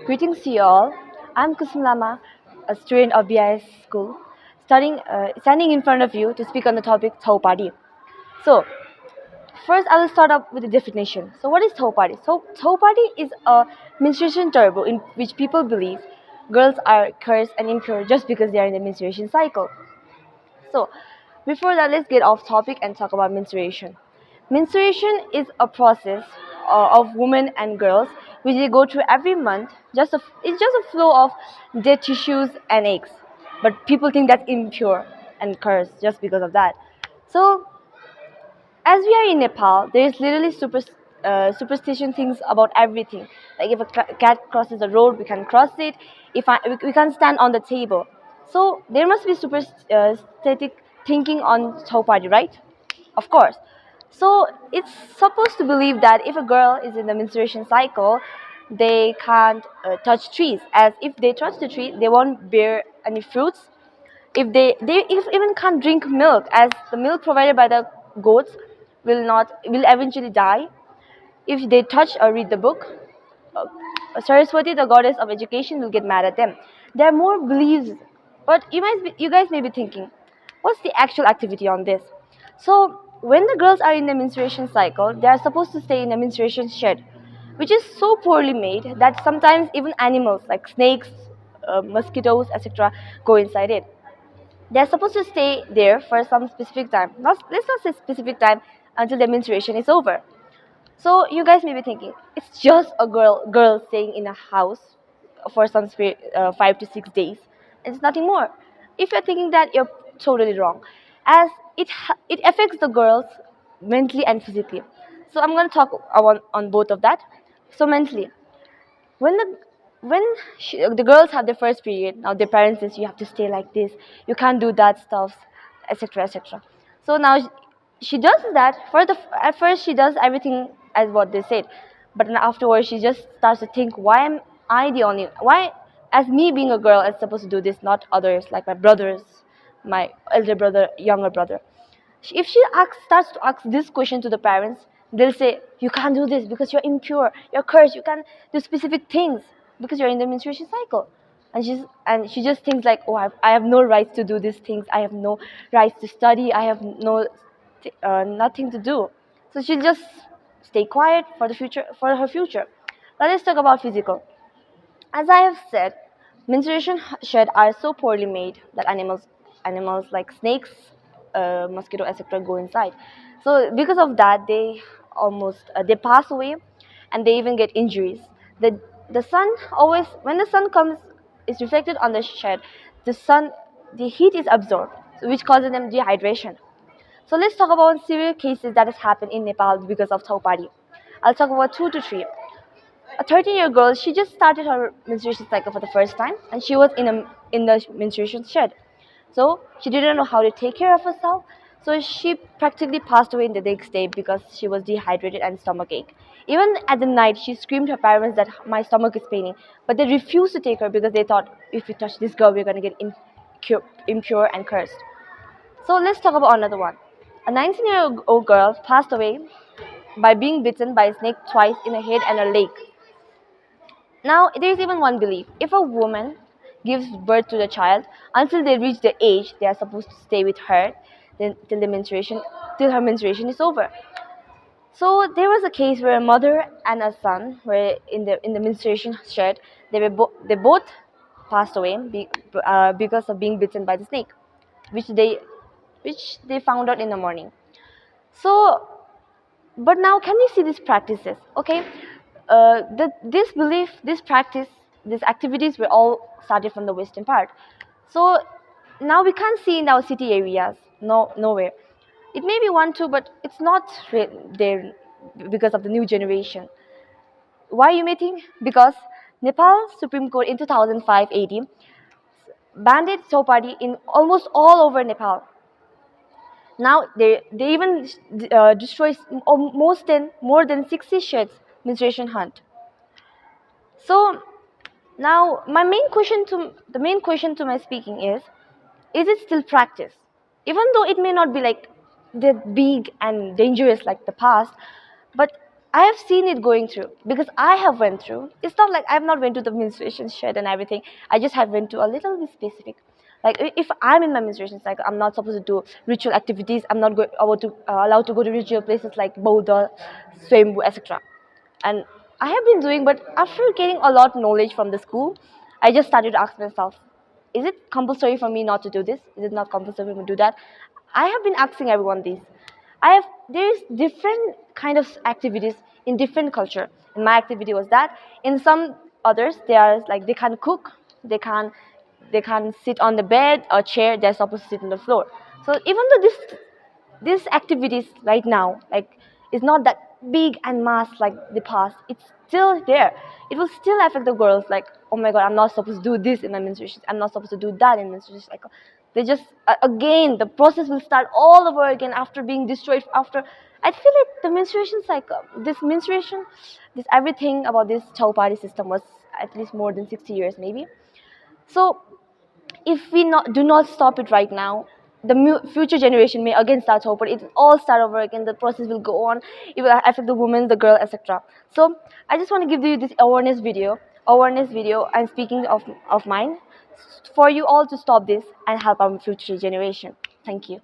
Greetings to you all. I'm Kusum Lama, a student of BIS school, standing in front of you to speak on the topic Chhaupadi. So, first I will start up with the definition. So, what is Chhaupadi? So, Chhaupadi is a menstruation turbo in which people believe girls are cursed and impure just because they are in the menstruation cycle. So, before that, let's get off topic and talk about menstruation. Menstruation is a process of women and girls which they go through every month. It's just a flow of dead tissues and eggs. But people think that's impure and cursed just because of that. So, as we are in Nepal, there is literally superstition things about everything. Like if a cat crosses the road, we can cross it. If we can't stand on the table. So there must be superstitic thinking on Chhaupadi, right? Of course. So it's supposed to believe that if a girl is in the menstruation cycle, they can't touch trees. As if they touch the tree, they won't bear any fruits. If they if even can't drink milk, as the milk provided by the goats will eventually die. If they touch or read the book, uh, Saraswati, the goddess of education, will get mad at them. There are more beliefs, but you guys may be thinking, what's the actual activity on this? So when the girls are in the menstruation cycle, they are supposed to stay in the menstruation shed, which is so poorly made that sometimes even animals like snakes, mosquitoes, etc., go inside it. They're supposed to stay there for some specific time. Let's not say specific time until the menstruation is over. So you guys may be thinking, it's just a girl staying in a house for 5 to 6 days. It's nothing more. If you're thinking that, you're totally wrong, as it affects the girls mentally and physically. So I'm going to talk on both of that. So mentally, when the girls have their first period, now their parents says you have to stay like this, you can't do that stuff, etc., etc. So now she does that. At first she does everything as what they said, but then afterwards she just starts to think, why am I the only why as me being a girl is supposed to do this, not others like my brothers, my elder brother, younger brother. If starts to ask this question to the parents, they'll say, you can't do this because you're impure, you're cursed, you can't do specific things because you're in the menstruation cycle. And she just thinks like, oh, I have no rights to do these things, I have no rights to study, I have nothing to do. So she'll just stay quiet for her future. Now let's talk about physical. As I have said, menstruation shed are so poorly made that animals like snakes, mosquito, etc., go inside. So because of that, they pass away, and they even get injuries. The the sun always when the sun comes is reflected on the shed. The sun the heat is absorbed, which causes them dehydration. So let's talk about severe cases that has happened in Nepal because of Chhaupadi. I'll talk about two to three. A 13-year girl, she just started her menstruation cycle for the first time, and she was in the menstruation shed. So she didn't know how to take care of herself. So she practically passed away in the next day because she was dehydrated and stomach ache. Even at the night, she screamed her parents that my stomach is paining, but they refused to take her because they thought if we touch this girl, we're gonna get impure and cursed. So let's talk about another one. A 19-year-old girl passed away by being bitten by a snake twice in her head and her leg. Now, there is even one belief. If a woman gives birth to the child, until they reach the age they are supposed to stay with her, then till her menstruation is over. So there was a case where a mother and a son were in the menstruation shed. They both passed away because of being bitten by the snake, which they found out in the morning. So, but now can we see these practices? Okay, this belief, this practice, these activities were all started from the western part. So now we can't see in our city areas, nowhere. It may be one two, but it's not there because of the new generation. Why, you may think? Because Nepal Supreme Court in 2005 AD banned Chhaupadi in almost all over Nepal. Now they even destroy more than 60 sheds menstruation hunt. So now the main question to my speaking is it still practice? Even though it may not be like that big and dangerous like the past, but I have seen it going through because I have went through. It's not like I've not went to the menstruation shed and everything. I just have went to a little bit specific. Like if I'm in my menstruation cycle, I'm not supposed to do ritual activities. I'm not allowed to go to ritual places like Bodha, Swambu, etc. And I have been doing, but after getting a lot of knowledge from the school, I just started to ask myself, is it compulsory for me not to do this? Is it not compulsory for me to do that? I have been asking everyone this. There is different kind of activities in different culture. And my activity was that. In some others, they are like they can cook, they can they can sit on the bed or chair. They're supposed to sit on the floor. So even though these activities right now like is not that big and mass like the past, it's still there. It will still affect the girls like, oh my god, I'm not supposed to do this in my menstruation, I'm not supposed to do that in menstruation cycle. They just again the process will start all over again after being destroyed. After I feel like the menstruation cycle, this menstruation, this everything about this Chhaupadi system was at least more than 60 years maybe. So if we do not stop it right now, the future generation may again start over. It will all start over again. The process will go on. It will affect the woman, the girl, etc. So I just want to give you this awareness video. I'm speaking of mine for you all to stop this and help our future generation. Thank you.